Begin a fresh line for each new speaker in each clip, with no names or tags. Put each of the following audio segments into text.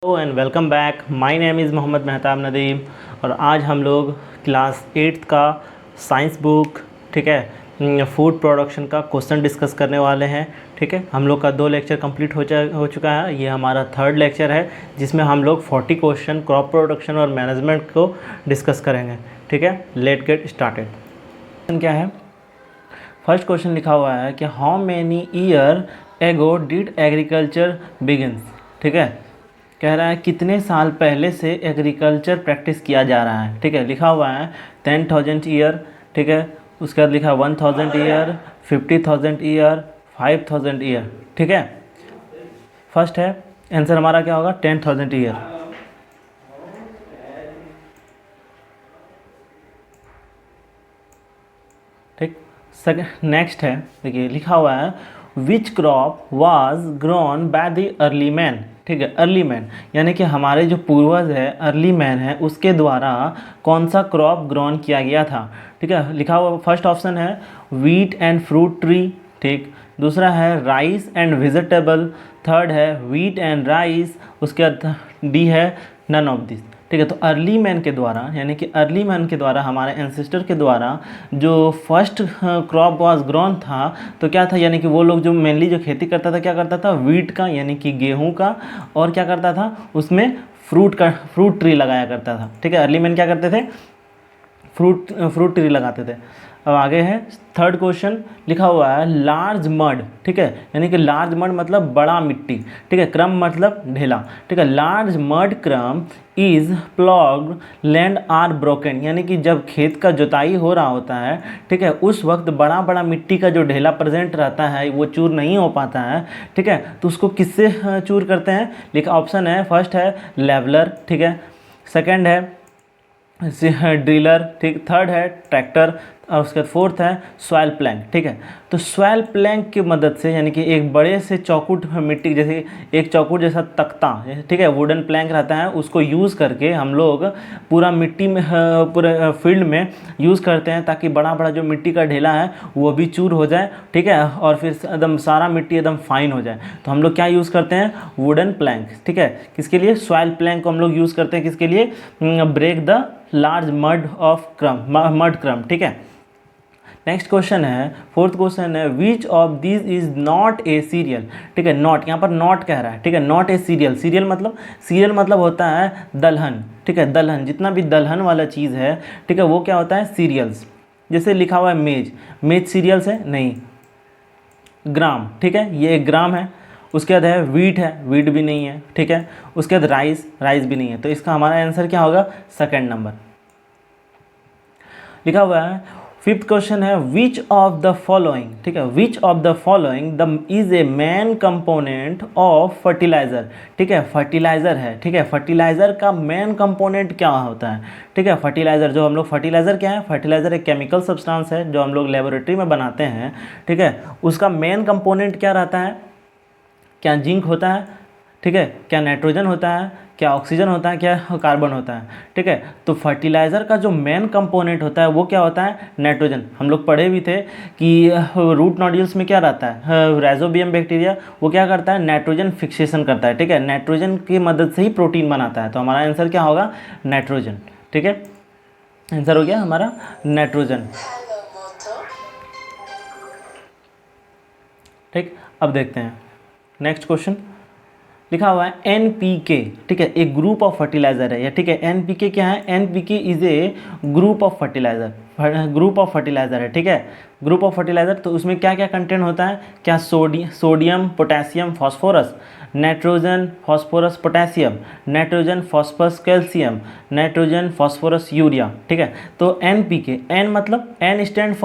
Hello and welcome back. My name is Mohammad Mehtab Nadeem और आज हम लोग क्लास 8th का साइंस बुक ठीक है फूड प्रोडक्शन का क्वेश्चन डिस्कस करने वाले हैं। ठीक है, हम लोग का 2 लेक्चर कंप्लीट हो चुका है। ये हमारा 3rd लेक्चर है जिसमें हम लोग 40 क्वेश्चन क्रॉप प्रोडक्शन और मैनेजमेंट को डिस्कस करेंगे। ठीक है, लेट गेट स्टार्टेड। क्वेश्चन क्या है? फर्स्ट क्वेश्चन लिखा हुआ है कि how many year ago did agriculture begins. ठीक है, कह रहा है कितने साल पहले से एग्रीकल्चर प्रैक्टिस किया जा रहा है। ठीक है, लिखा हुआ है 10,000 ईयर। ठीक है, उसके बाद लिखा 1,000 ईयर, 50,000 ईयर, 5,000 ईयर। ठीक है, फर्स्ट है आंसर हमारा क्या होगा? 10,000 ईयर। ठीक, सेकंड नेक्स्ट है, देखिए लिखा हुआ है which crop was grown by the early man. ठीक है, अर्ली मैन यानी कि हमारे जो पूर्वज है, अर्ली मैन है, उसके द्वारा कौन सा क्रॉप ग्रोन किया गया था। ठीक है, लिखा हुआ फर्स्ट ऑप्शन है व्हीट एंड फ्रूट ट्री। ठीक, दूसरा है राइस एंड वेजिटेबल, थर्ड है व्हीट एंड राइस, उसके बाद डी है नन ऑफ दिस। ठीक है, तो अर्ली मैन के द्वारा यानी कि अर्ली मैन के द्वारा हमारे एंसेस्टर के द्वारा जो फर्स्ट क्रॉप वाज ग्रोन था तो क्या था, यानी कि वो लोग जो मेनली जो खेती करता था क्या करता था? व्हीट का यानी कि गेहूं का, और क्या करता था उसमें फ्रूट ट्री लगाया करता था। ठीक है, अर्ली मैन क्या करते थे? फ्रूट ट्री लगाते थे। अब आगे है थर्ड क्वेश्चन, लिखा हुआ है लार्ज मड। ठीक है, यानी कि लार्ज मड मतलब बड़ा मिट्टी। ठीक है, क्रम मतलब ढेला। ठीक है, लार्ज मड क्रम इज प्लॉग्ड लैंड आर ब्रोकन, यानी कि जब खेत का जुताई हो रहा होता है, ठीक है, उस वक्त बड़ा बड़ा मिट्टी का जो ढेला प्रेजेंट रहता है वो चूर नहीं हो पाता है। ठीक है, तो उसको किससे चूर करते हैं? लिखा ऑप्शन है फर्स्ट है लेवलर। ठीक है, सेकंड है ड्रिलर। ठीक, थर्ड है ट्रैक्टर, और उसके बाद फोर्थ है सॉइल प्लैंक। ठीक है, तो सॉइल प्लैंक की मदद से यानी कि एक बड़े से चौकुट मिट्टी, जैसे एक चौकुट जैसा तख्ता, ठीक है, वुडन प्लैंक रहता है, उसको यूज़ करके हम लोग पूरा मिट्टी में पूरे फील्ड में यूज़ करते हैं ताकि बड़ा बड़ा जो मिट्टी का ढेला है वो भी चूर हो जाए। ठीक है, और फिर एकदम सारा मिट्टी एकदम फाइन हो जाए। तो हम लोग क्या यूज़ करते हैं? Wooden plank. ठीक है, किसके लिए? सॉइल प्लैंक को हम लोग यूज़ करते हैं किसके लिए? ब्रेक द लार्ज मड क्रम। ठीक है, नेक्स्ट क्वेश्चन है, फोर्थ क्वेश्चन है which of this is not a serial. ठीक है, नॉट यहाँ पर नॉट कह रहा है। ठीक है, नॉट ए सीरियल। सीरियल मतलब होता है दलहन। ठीक है, दलहन, जितना भी दलहन वाला चीज़ है, ठीक है, वो क्या होता है? सीरियल्स। जैसे लिखा हुआ है मेज सीरियल्स है नहीं। ग्राम, ठीक है, ये एक ग्राम है। उसके बाद है वीट भी नहीं है। ठीक है, उसके बाद राइस भी नहीं है। तो इसका हमारा आंसर क्या होगा? Second number. लिखा हुआ है फिफ्थ क्वेश्चन है विच ऑफ द फॉलोइंग। ठीक है, which of the following the is a main component of fertiliser. ठीक है, फर्टिलाइजर है। ठीक है, फर्टिलाइजर का मेन कंपोनेंट क्या होता है? ठीक है, फर्टिलाइजर जो हम लोग फर्टिलाइजर क्या है? फर्टिलाइजर एक केमिकल सब्सटेंस है जो हम लोग लेबोरेटरी में बनाते हैं। ठीक है, उसका मेन कंपोनेंट क्या रहता है? क्या जिंक होता है? ठीक है, क्या नाइट्रोजन होता है? क्या ऑक्सीजन होता है? क्या कार्बन होता है? ठीक है, तो फर्टिलाइज़र का जो मेन कंपोनेंट होता है वो क्या होता है? नाइट्रोजन। हम लोग पढ़े भी थे कि रूट नोड्यूल्स में क्या रहता है? राइजोबियम बैक्टीरिया, वो क्या करता है? नाइट्रोजन फिक्सेशन करता है। ठीक है, नाइट्रोजन की मदद से ही प्रोटीन बनाता है। तो हमारा आंसर क्या होगा? नाइट्रोजन। ठीक है, आंसर हो गया हमारा नाइट्रोजन। ठीक, अब देखते हैं नेक्स्ट क्वेश्चन। लिखा हुआ है NPK। ठीक है, एक ग्रुप ऑफ फर्टिलाइजर है या ठीक है, NPK क्या है? NPK is a group of fertiliser है। ठीक है, ग्रुप ऑफ फर्टिलाइजर, तो उसमें क्या क्या कंटेंट होता है? क्या sodium potassium phosphorus, nitrogen phosphorus potassium, nitrogen phosphorus calcium, nitrogen phosphorus urea. ठीक है, तो NPK, N मतलब N स्टैंड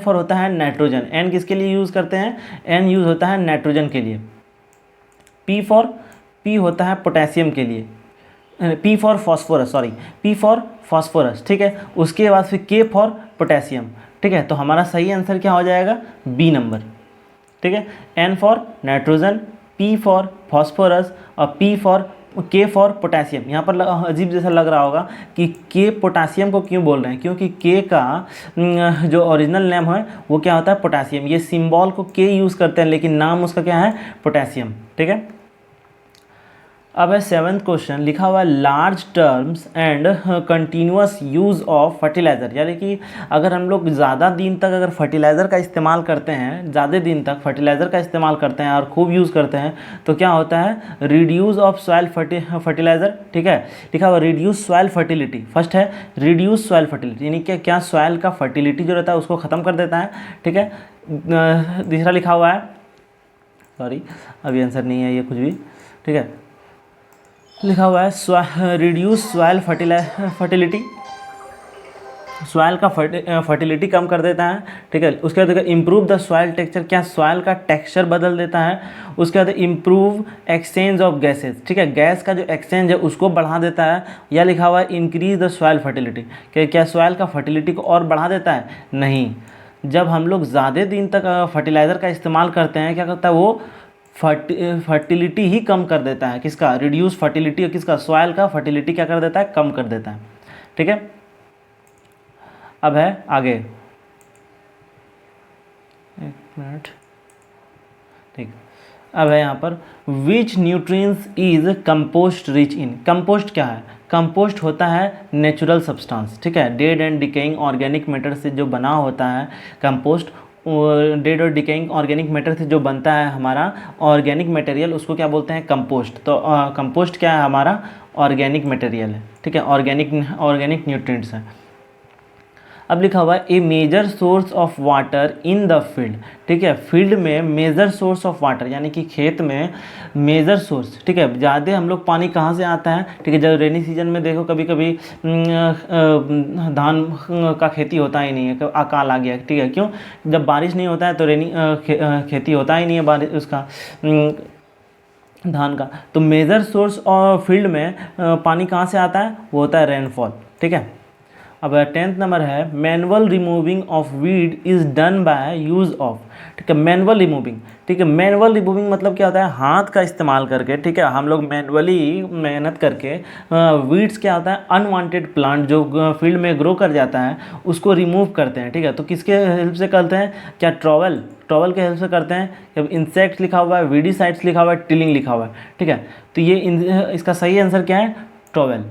फॉर होता है नाइट्रोजन। N किसके लिए यूज़ करते हैं? N यूज़ होता है नाइट्रोजन के लिए। P होता है पोटेशियम के लिए। P for phosphorus. ठीक है, उसके बाद फिर K फॉर पोटेशियम। ठीक है, तो हमारा सही आंसर क्या हो जाएगा? B number. ठीक है, N for nitrogen, P for phosphorus और K फॉर पोटेशियम। यहाँ पर अजीब जैसा लग रहा होगा कि K पोटेशियम को क्यों बोल रहे हैं, क्योंकि K का जो ओरिजिनल नेम है वो क्या होता है? पोटेशियम। ये सिंबल को K यूज़ करते हैं लेकिन नाम उसका क्या है? पोटेशियम। ठीक है, अब है सेवन्थ क्वेश्चन, लिखा हुआ है large terms and continuous use of fertiliser, यानी कि अगर हम लोग ज़्यादा दिन तक अगर फर्टिलाइज़र का इस्तेमाल करते हैं, ज़्यादा दिन तक फर्टिलाइज़र का इस्तेमाल करते हैं और खूब यूज़ करते हैं तो क्या होता है, रिड्यूस ऑफ सॉइल फर्टिलाइज़र। ठीक है, लिखा हुआ रिड्यूस सॉइल फर्टिलिटी। फर्स्ट है रिड्यूस सॉइल फर्टिलिटी, यानी कि क्या सॉइल का फर्टिलिटी जो रहता है उसको ख़त्म कर देता है। ठीक है, दूसरा लिखा हुआ है, सॉरी अभी आंसर नहीं है ये कुछ भी। ठीक है, लिखा हुआ है रिड्यूस सॉइल फर्टिलिटी, सॉइल का फर्टिलिटी कम कर देता है। ठीक है, उसके बाद इम्प्रूव द सॉइल टेक्सचर, क्या सॉइल का टेक्सचर बदल देता है। उसके बाद इम्प्रूव एक्सचेंज ऑफ गैसेज, ठीक है, गैस का जो एक्सचेंज है उसको बढ़ा देता है। या लिखा हुआ है इंक्रीज द सॉइल फर्टिलिटी, क्या सॉइल का फर्टिलिटी को और बढ़ा देता है, नहीं। जब हम लोग ज़्यादा दिन तक फर्टिलाइज़र का इस्तेमाल करते हैं, क्या करता है वो फर्टिलिटी ही कम कर देता है। किसका, रिड्यूस फर्टिलिटी, और किसका, सॉइल का फर्टिलिटी क्या कर देता है, कम कर देता है। ठीक है, अब है आगे, एक मिनट, ठीक, अब है यहाँ पर विच nutrients is compost rich in. Compost क्या है, कंपोस्ट होता है नेचुरल सब्सटेंस। ठीक है, dead and decaying organic matter से जो बना होता है कंपोस्ट, डेड और डिकेइंग ऑर्गेनिक मैटर से जो बनता है हमारा ऑर्गेनिक मटेरियल, उसको क्या बोलते हैं, कंपोस्ट। तो कंपोस्ट क्या है, हमारा ऑर्गेनिक मटेरियल है। ठीक है, ऑर्गेनिक न्यूट्रिएंट्स है। अब लिखा हुआ है a major source of water in the field. ठीक है, फील्ड में मेजर सोर्स ऑफ वाटर, यानी कि खेत में मेजर सोर्स। ठीक है, ज़्यादा हम लोग पानी कहाँ से आता है, ठीक है, जब रेनी सीजन में देखो कभी कभी धान का खेती होता ही नहीं है, अकाल आ गया। ठीक है, क्यों, जब बारिश नहीं होता है तो खेती होता ही नहीं है बारिश उसका धान का। तो मेजर सोर्स और फील्ड में पानी कहाँ से आता है, वो होता है रेनफॉल। ठीक है, अब 10th नंबर है manual removing of weed is done by use of. ठीक है, मैनुअल रिमूविंग। ठीक है, मैनुअल रिमूविंग मतलब क्या होता है, हाथ का इस्तेमाल करके। ठीक है, हम लोग मैनुअली मेहनत करके वीड्स क्या होता है, अनवांटेड प्लांट जो फील्ड में ग्रो कर जाता है उसको रिमूव करते हैं। ठीक है, तो किसके हेल्प से करते हैं, क्या ट्रॉवल के हेल्प से करते हैं। जब इंसेक्ट्स लिखा हुआ है, वीडीसाइड्स लिखा हुआ है, टिलिंग लिखा हुआ है। ठीक है, तो ये इसका सही आंसर क्या है, ट्रॉवल।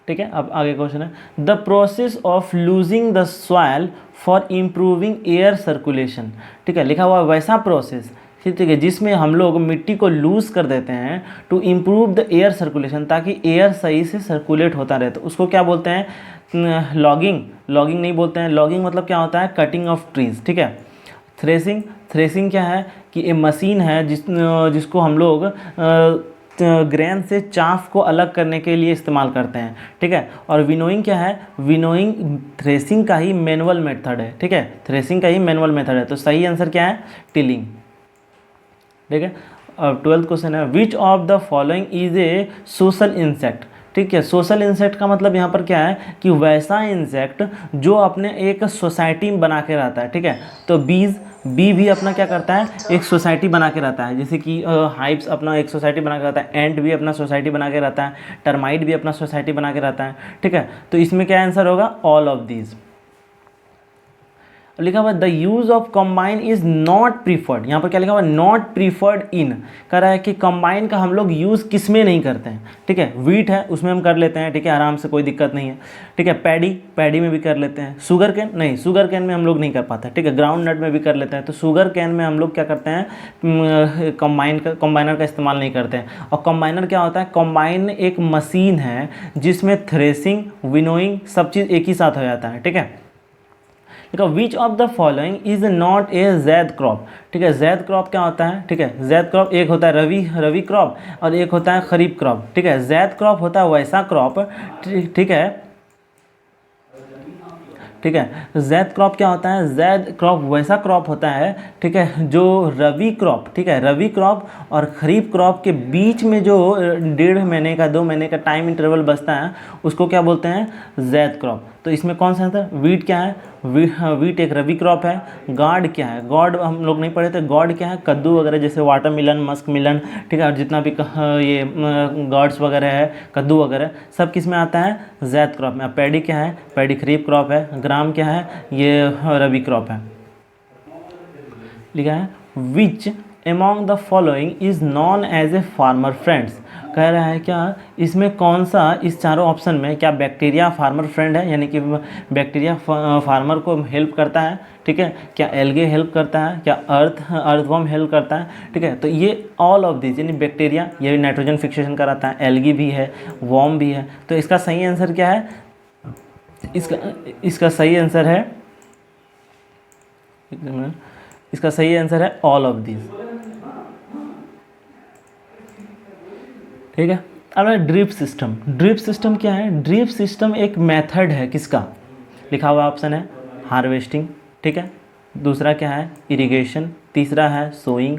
ठीक है, अब आगे क्वेश्चन है the process of losing the soil for improving air circulation. ठीक है, लिखा हुआ वैसा प्रोसेस, ठीक है, जिसमें हम लोग मिट्टी को लूज कर देते हैं to improve the air circulation, ताकि एयर सही से सर्कुलेट होता रहे। तो उसको क्या बोलते हैं, लॉगिंग नहीं बोलते हैं। लॉगिंग मतलब क्या होता है, कटिंग ऑफ ट्रीज। ठीक है, थ्रेसिंग क्या है कि ये मशीन है जिसको हम लोग ग्रेन से चाफ को अलग करने के लिए इस्तेमाल करते हैं। ठीक है, और विनोइंग क्या है, विनोइंग थ्रेसिंग का ही मैनुअल मेथड है। ठीक है, थ्रेसिंग का ही मैनुअल मेथड है। तो सही आंसर क्या है, टिलिंग। ठीक है, अब 12th क्वेश्चन है which of the following is A social insect. ठीक है, सोशल इंसेक्ट का मतलब यहाँ पर क्या है कि वैसा इंसेक्ट जो अपने एक सोसाइटी बना के रहता है। ठीक है, तो बी भी अपना क्या करता है, एक सोसाइटी बना के रहता है। जैसे कि हाइव्स अपना एक सोसाइटी बना के रहता है, एंट भी अपना सोसाइटी बना के रहता है, टर्माइट भी अपना सोसाइटी बना के रहता है। ठीक है, तो इसमें क्या आंसर होगा, ऑल ऑफ दीज। लिखा हुआ the use of combine is not preferred. यहाँ पर क्या लिखा हुआ, नॉट प्रीफर्ड इन, कह रहा है कि कंबाइन का हम लोग यूज़ किस में नहीं करते हैं। ठीक है, वीट है उसमें हम कर लेते हैं। ठीक है, आराम से, कोई दिक्कत नहीं है। ठीक है, पैडी में भी कर लेते हैं। शुगर कैन नहीं, शुगर कैन में हम लोग नहीं कर पाते। ठीक है, ग्राउंड नट में भी कर लेते हैं। तो शुगर कैन में हम लोग क्या करते हैं, कंबाइनर का इस्तेमाल नहीं करते हैं। और कंबाइनर क्या होता है, कंबाइन एक मशीन है जिसमें थ्रेसिंग, विनोइंग सब चीज़ एक ही साथ हो जाता है। ठीक है, देखो विच of the following is not a Zaid crop. ठीक है, जैद क्रॉप क्या होता है, ठीक है, जैद क्रॉप एक होता है रवि क्रॉप और एक होता है खरीफ क्रॉप। ठीक है, जैद क्रॉप होता है वैसा क्रॉप, ठीक है, ठीक है, जैद क्रॉप क्या होता है, जैद क्रॉप वैसा क्रॉप होता है। ठीक है, जो रवि क्रॉप, ठीक है, रवि क्रॉप और खरीफ क्रॉप के बीच में जो 1.5 महीने का 2 महीने का टाइम इंटरवल बचता है उसको क्या बोलते हैं, जैद क्रॉप। तो इसमें कौन सा आंसर, वीट क्या है, वीट एक रवि क्रॉप है। गॉड क्या है, गॉड हम लोग नहीं पढ़े थे, गॉड क्या है, कद्दू वगैरह जैसे वाटरमेलन, मस्क मिलन। ठीक है, और जितना भी ये गॉड्स वगैरह है, कद्दू वगैरह सब किस में आता है, जैद क्रॉप में। पैडी क्या है, पैडी खरीफ क्रॉप है। ग्राम क्या है, ये रवि क्रॉप है। लिखा है which among the following is known as a farmer friends. कह रहा है क्या इसमें कौन सा इस चारों ऑप्शन में क्या बैक्टीरिया फार्मर फ्रेंड है, यानी कि बैक्टीरिया फार्मर को हेल्प करता है, ठीक है, क्या एल्गे हेल्प करता है, क्या अर्थवर्म हेल्प करता है, ठीक है। तो ये ऑल ऑफ दिस यानी बैक्टीरिया ये नाइट्रोजन फिक्सेशन कराता है, एल्गी भी है, वर्म भी है। तो इसका सही आंसर क्या है, इसका सही आंसर है, इसका सही आंसर है ऑल ऑफ दिस, ठीक है। अब ड्रिप सिस्टम, ड्रिप सिस्टम क्या है, ड्रिप सिस्टम एक मेथड है किसका, लिखा हुआ ऑप्शन है हार्वेस्टिंग, ठीक है, दूसरा क्या है इरिगेशन, तीसरा है सोइंग,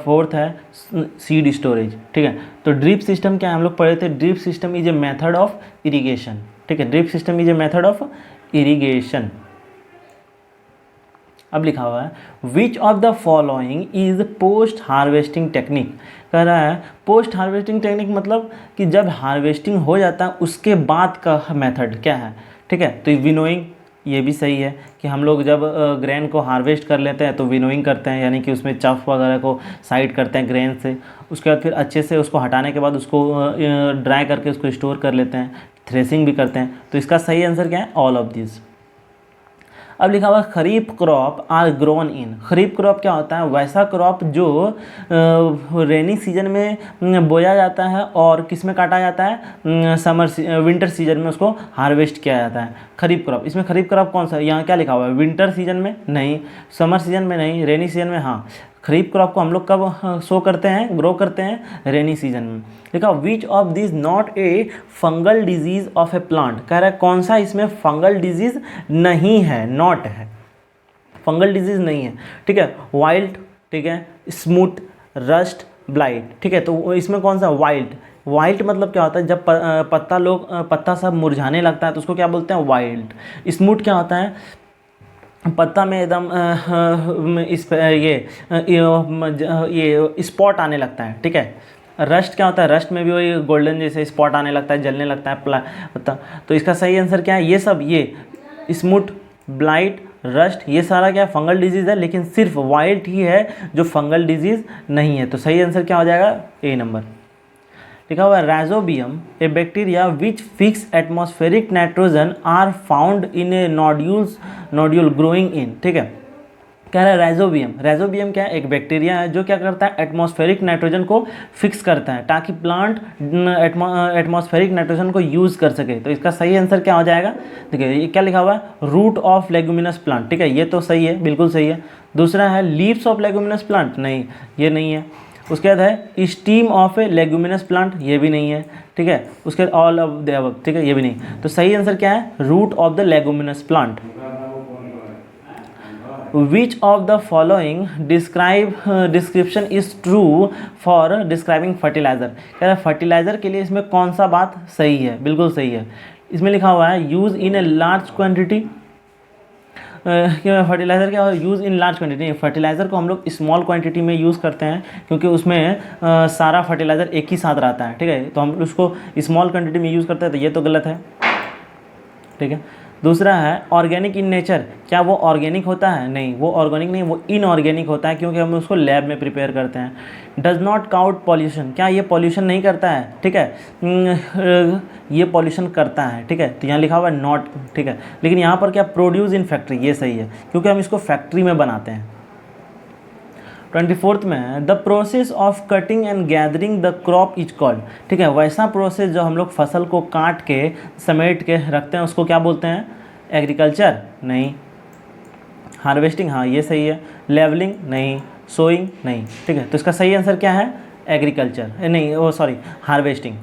फोर्थ है सीड स्टोरेज, ठीक है। तो ड्रिप सिस्टम क्या है, हम लोग पढ़े थे drip system is a method of irrigation, ठीक है, drip system is a method of irrigation. अब लिखा हुआ है which of the following is post harvesting technique. कह रहा है पोस्ट हार्वेस्टिंग टेक्निक मतलब कि जब हार्वेस्टिंग हो जाता है उसके बाद का मेथड क्या है, ठीक है। तो विनोइंग ये भी सही है कि हम लोग जब ग्रेन को हार्वेस्ट कर लेते हैं तो विनोइंग करते हैं, यानी कि उसमें चफ वगैरह को साइड करते हैं ग्रेन से, उसके बाद फिर अच्छे से उसको हटाने के बाद उसको ड्राई करके उसको स्टोर कर लेते हैं, थ्रेसिंग भी करते हैं। तो इसका सही आंसर क्या है ऑल ऑफ दिस। अब लिखा हुआ kharif crop are grown in, kharif crop क्या होता है, वैसा क्रॉप जो रेनी सीजन में बोया जाता है और किस में काटा जाता है, विंटर सीजन में उसको हार्वेस्ट किया जाता है खरीफ क्रॉप। इसमें खरीफ क्रॉप कौन सा है, यहाँ क्या लिखा हुआ है विंटर सीजन में नहीं, समर सीजन में नहीं, रेनी सीजन में हाँ। खरीफ क्रॉप को हम लोग कब शो करते हैं, ग्रो करते हैं रेनी सीजन में। देखा which of this not a fungal disease of A plant, कह रहा है कौन सा इसमें फंगल डिजीज नहीं है, नॉट है, फंगल डिजीज नहीं है, ठीक है। वाइल्ड, ठीक है, स्मूथ, रस्ट, ब्लाइट, ठीक है। तो इसमें कौन सा वाइल्ड, वाइल्ड मतलब क्या होता है जब पत्ता सब मुरझाने लगता है तो उसको क्या बोलते हैं वाइल्ड। स्मूथ क्या होता है पत्ता में एकदम ये स्पॉट आने लगता है, ठीक है। रस्ट क्या होता है, रस्ट में भी वही गोल्डन जैसे स्पॉट आने लगता है, जलने लगता है पत्ता। तो इसका सही आंसर क्या है, ये सब ये स्मूथ, ब्लाइट, रस्ट ये सारा क्या फंगल डिजीज़ है, लेकिन सिर्फ वाइल्ड ही है जो फंगल डिजीज़ नहीं है। तो सही आंसर क्या हो जाएगा ए नंबर। लिखा हुआ है rhizobium a bacteria which fix atmospheric nitrogen are found in a nodule growing in, ठीक है। कह रहा है राइजोबियम, राइजोबियम क्या है एक बैक्टीरिया है जो क्या करता है एटमॉस्फेरिक नाइट्रोजन को फिक्स करता है ताकि प्लांट एटमॉस्फेरिक नाइट्रोजन को यूज़ कर सके। तो इसका सही आंसर क्या हो जाएगा, देखिए ये क्या लिखा हुआ है रूट ऑफ लेगुमिनस प्लांट, ठीक है, ये तो सही है, बिल्कुल सही है। दूसरा है लीव्स ऑफ लेगुमिनस प्लांट, नहीं ये नहीं है। उसके बाद है steam of A leguminous plant, ये भी नहीं है, ठीक है। उसके बाद ऑल ऑफ द अबव, ठीक है, ये भी नहीं। तो सही आंसर क्या है root of the leguminous plant. Which of the following description is true for describing fertiliser. कह रहा है फर्टिलाइजर के लिए इसमें कौन सा बात सही है, बिल्कुल सही है। इसमें लिखा हुआ है use in a large quantity, fertiliser क्या use in large quantity, fertiliser को हम लोग स्मॉल क्वांटिटी में यूज़ करते हैं क्योंकि उसमें सारा फर्टिलाइज़र एक ही साथ रहता है, ठीक है। तो हम उसको स्मॉल क्वांटिटी में यूज़ करते हैं, तो ये तो गलत है, ठीक है। दूसरा है ऑर्गेनिक इन नेचर, क्या वो ऑर्गेनिक होता है, नहीं वो ऑर्गेनिक नहीं, वो इनऑर्गेनिक होता है क्योंकि हम उसको लैब में प्रिपेयर करते हैं। डज नॉट काउंट पॉल्यूशन, क्या ये पॉल्यूशन नहीं करता है, ठीक है, ये पॉल्यूशन करता है, ठीक है। तो यहाँ लिखा हुआ है नॉट, ठीक है, लेकिन यहाँ पर क्या प्रोड्यूस इन फैक्ट्री, ये सही है क्योंकि हम इसको फैक्ट्री में बनाते हैं। 24th में है the process of cutting and gathering the crop is called, ठीक है, वैसा प्रोसेस जो हम लोग फसल को काट के समेट के रखते हैं उसको क्या बोलते हैं, एग्रीकल्चर नहीं, हार्वेस्टिंग हाँ ये सही है, लेवलिंग नहीं, सोइंग नहीं, ठीक है। तो इसका सही आंसर क्या है एग्रीकल्चर नहीं, ओ सॉरी हार्वेस्टिंग,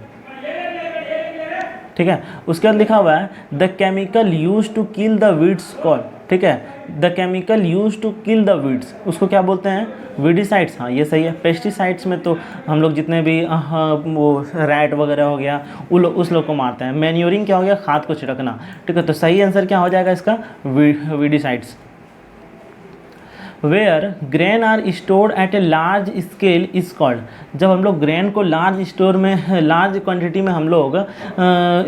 ठीक है। उसके बाद लिखा हुआ है the chemical use to kill the weeds called, ठीक है, the chemical use to kill the weeds उसको क्या बोलते हैं, वीडिसाइड्स, हाँ ये सही है। पेस्टिसाइड्स में तो हम लोग जितने भी वो रैट वगैरह हो गया उस लोग को मारते हैं। मैन्योरिंग क्या हो गया, खाद को छिड़कना, ठीक है। तो सही आंसर क्या हो जाएगा इसका weedicides. Where grain are stored at a large scale is called, जब हम लोग ग्रेन को लार्ज क्वांटिटी में हम लोग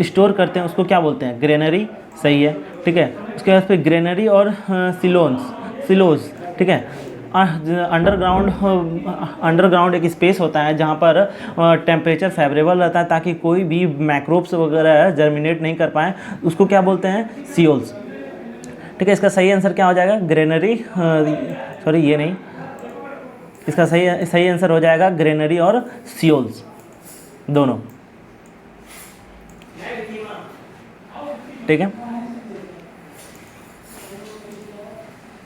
स्टोर करते हैं उसको क्या बोलते हैं, ग्रेनरी, सही है, ठीक है। उसके बाद फिर ग्रेनरी और सिलोज, ठीक है। अंडरग्राउंड एक स्पेस होता है जहाँ पर टेम्परेचर फेवरेबल रहता है ताकि कोई भी मैक्रोब्स वगैरह जर्मिनेट नहीं कर पाए, उसको क्या बोलते हैं, सियोल्स। ठीक है, इसका सही आंसर क्या हो जाएगा, ग्रेनरी, सॉरी ये नहीं, इसका सही आंसर हो जाएगा ग्रेनरी और सियोल्स दोनों। ठीक है,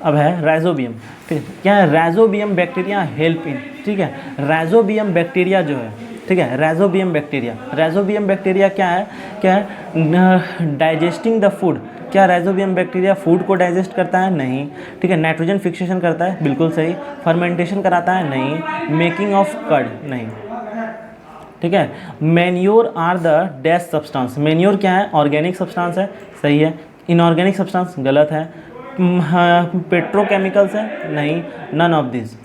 अब है राइजोबियम। ठीक है, क्या है, राइजोबियम बैक्टीरिया हेल्प इन, ठीक है, राइजोबियम बैक्टीरिया जो है, ठीक है, राइजोबियम बैक्टीरिया क्या है, डाइजेस्टिंग द फूड। क्या राइजोबियम बैक्टीरिया फूड को डाइजेस्ट करता है, नहीं। ठीक है, नाइट्रोजन फिक्सेशन करता है, बिल्कुल सही। फर्मेंटेशन कराता है, नहीं। मेकिंग ऑफ कर्ड, नहीं। ठीक है, manure are the dash substance, manure क्या है, ऑर्गेनिक सब्सटेंस है, सही है। इनऑर्गेनिक सब्सटेंस, गलत है। पेट्रोकेमिकल्स है, नहीं, none of this.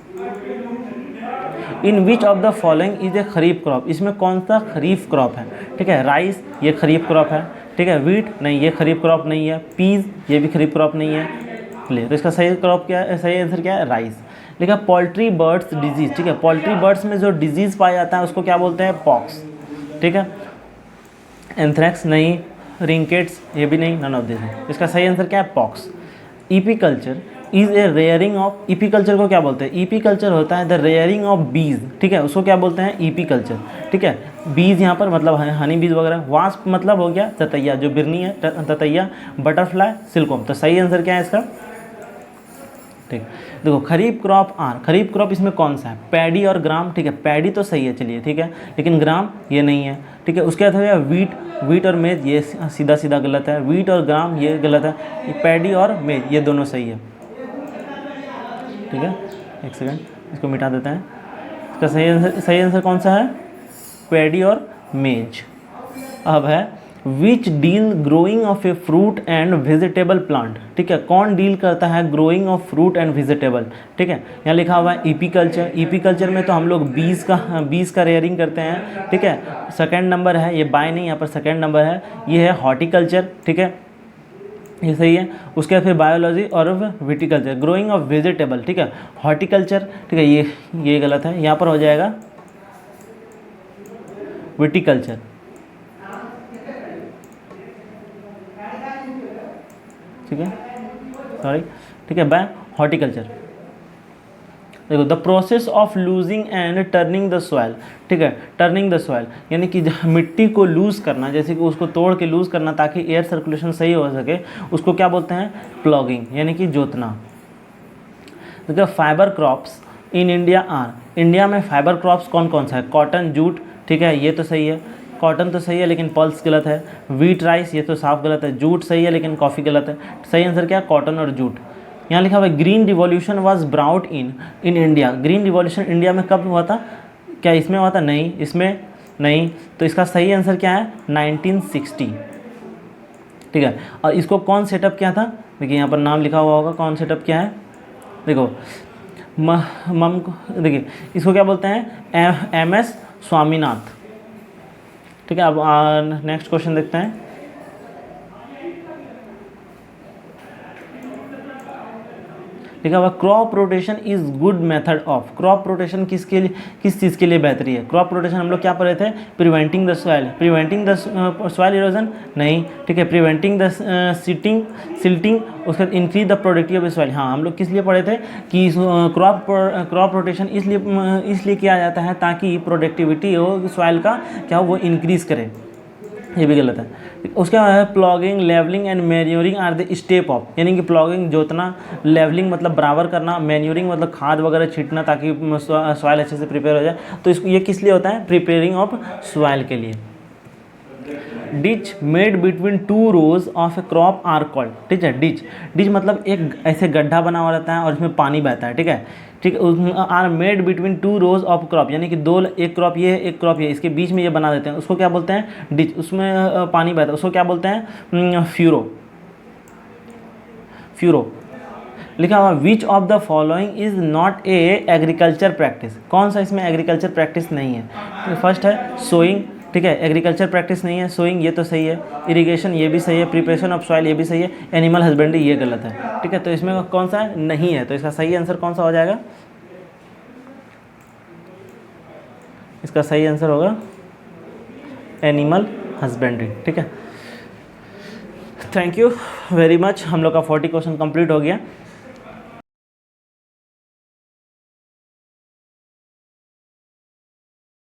In which of the following is a kharif crop, इसमें कौन सा खरीफ क्रॉप है। ठीक है, राइस ये खरीफ क्रॉप है। ठीक है, वीट नहीं, ये खरीफ क्रॉप नहीं है। पीज ये भी खरीफ क्रॉप नहीं है। क्लियर, तो इसका सही क्रॉप क्या है, सही आंसर क्या है, राइस। लिखा पोल्ट्री बर्ड्स डिजीज। ठीक है, पोल्ट्री बर्ड्स में जो डिजीज़ पाया जाता है उसको क्या बोलते हैं, पॉक्स। ठीक है, एंथ्रैक्स नहीं, रिंकेट्स ये भी नहीं, नन ऑफ दिस है। इसका सही आंसर क्या है, पॉक्स। Apiculture is a rearing of, apiculture को क्या बोलते हैं, ईपीकल्चर होता है द रेयरिंग ऑफ बीज। ठीक है, उसको क्या बोलते हैं, ईपीकल्चर। ठीक है, बीज यहाँ पर मतलब हनी बीज वगैरह, वास्प मतलब हो गया ततैया, जो बिरनी है ततैया, बटरफ्लाई, सिल्कवर्म। तो सही आंसर क्या है इसका। ठीक, देखो खरीफ क्रॉप आर, खरीफ क्रॉप इसमें कौन सा है, पैडी और ग्राम। ठीक है, पैडी तो सही है, चलिए ठीक है, लेकिन ग्राम ये नहीं है। ठीक है, उसके बाद है वीट और मेज, ये सीधा सीधा गलत है। वीट और ग्राम ये गलत है। पैडी और मेज ये दोनों सही है। ठीक है, एक सेकंड इसको मिटा देते हैं। इसका सही आंसर कौन सा है, पैडी और मेज। अब है which deal growing of a fruit and vegetable plant. ठीक है, कौन डील करता है growing of fruit and vegetable. ठीक है, यहाँ लिखा हुआ है ईपीकल्चर। ईपीकल्चर में तो हम लोग बीज का रेयरिंग करते हैं। ठीक है, सेकंड नंबर है, ये बाय नहीं, यहाँ पर सेकंड नंबर है, ये है हॉर्टिकल्चर। ठीक है, ये सही है। उसके बाद फिर बायोलॉजी और विटिकल्चर, ग्रोइंग ऑफ वेजिटेबल। ठीक है, हॉर्टिकल्चर। ठीक है, ये गलत है, यहाँ पर हो जाएगा विटिकल्चर। ठीक है, सॉरी। ठीक है, बाय हॉर्टिकल्चर। देखो the process of losing and turning the soil. ठीक है, टर्निंग द सॉइल यानी कि मिट्टी को लूज़ करना, जैसे कि उसको तोड़ के लूज़ करना ताकि एयर सर्कुलेशन सही हो सके, उसको क्या बोलते हैं, प्लॉगिंग यानी कि जोतना। देखो fibre crops in India are, India में फाइबर क्रॉप्स कौन कौन सा है, कॉटन, जूट। ठीक है, ये तो सही है, कॉटन तो सही है लेकिन पल्स गलत है। वीट, राइस ये तो साफ गलत है। जूट सही है लेकिन कॉफ़ी गलत है। सही आंसर क्या है, कॉटन और जूट। यहाँ लिखा हुआ है green revolution was brought in India. Green revolution India में कब हुआ था, क्या इसमें हुआ था, नहीं, इसमें नहीं। तो इसका सही आंसर क्या है, 1960। ठीक है, और इसको कौन सेटअप किया था, देखिए यहाँ पर नाम लिखा हुआ होगा, कौन सेटअप किया है, देखो देखिए इसको क्या बोलते हैं, MS स्वामीनाथ। ठीक है, अब नेक्स्ट क्वेश्चन देखते हैं। लिखा हुआ crop rotation is good method of. Crop rotation किसके लिए, किस चीज़ के लिए बेहतरी है। क्रॉप रोटेशन हम लोग क्या पढ़े थे, preventing the soil soil erosion, नहीं। ठीक है, प्रिवेंटिंग द सिल्टिंग, उसके बाद increase the productivity of soil. हाँ, हम लोग किस लिए पढ़े थे कि क्रॉप रोटेशन इसलिए किया जाता है ताकि प्रोडक्टिविटी हो सॉइल का क्या हो, वो इंक्रीज करे। ये भी गलत है। उसके बाद है ploughing, levelling and manuring are the step of, यानी कि प्लॉगिंग जोतना, लेवलिंग मतलब बराबर करना, मैन्योरिंग मतलब खाद वगैरह छींटना ताकि सॉइल अच्छे से प्रिपेयर हो जाए। तो इसको ये किस लिए होता है, प्रिपेयरिंग ऑफ सॉइल के लिए। Ditch made between 2 rows of a crop are called. ठीक है, डिच मतलब एक ऐसे गड्ढा बना हुआ रहता है और इसमें पानी बहता है। ठीक है, are made between 2 rows of crop, यानी कि एक क्रॉप ये है, एक क्रॉप ये, इसके बीच में ये बना देते हैं, उसको क्या बोलते हैं, डिच। उसमें पानी बहता है, उसको क्या बोलते हैं, फ्यूरो। लिखा हुआ विच of the following is not a agriculture practice. कौन सा इसमें एग्रीकल्चर प्रैक्टिस नहीं है, तो फर्स्ट है सोइंग, ठीक है। एग्रीकल्चर प्रैक्टिस नहीं है, सोइंग ये तो सही है, इरिगेशन ये भी सही है, प्रिपरेशन ऑफ सॉइल ये भी सही है, एनिमल हस्बेंड्री ये गलत है। ठीक है, तो इसमें कौन सा है, नहीं है, तो इसका सही आंसर कौन सा हो जाएगा, इसका सही आंसर होगा एनिमल हस्बेंड्री। ठीक है, थैंक यू वेरी मच, हम लोग का 40 क्वेश्चन कंप्लीट हो गया।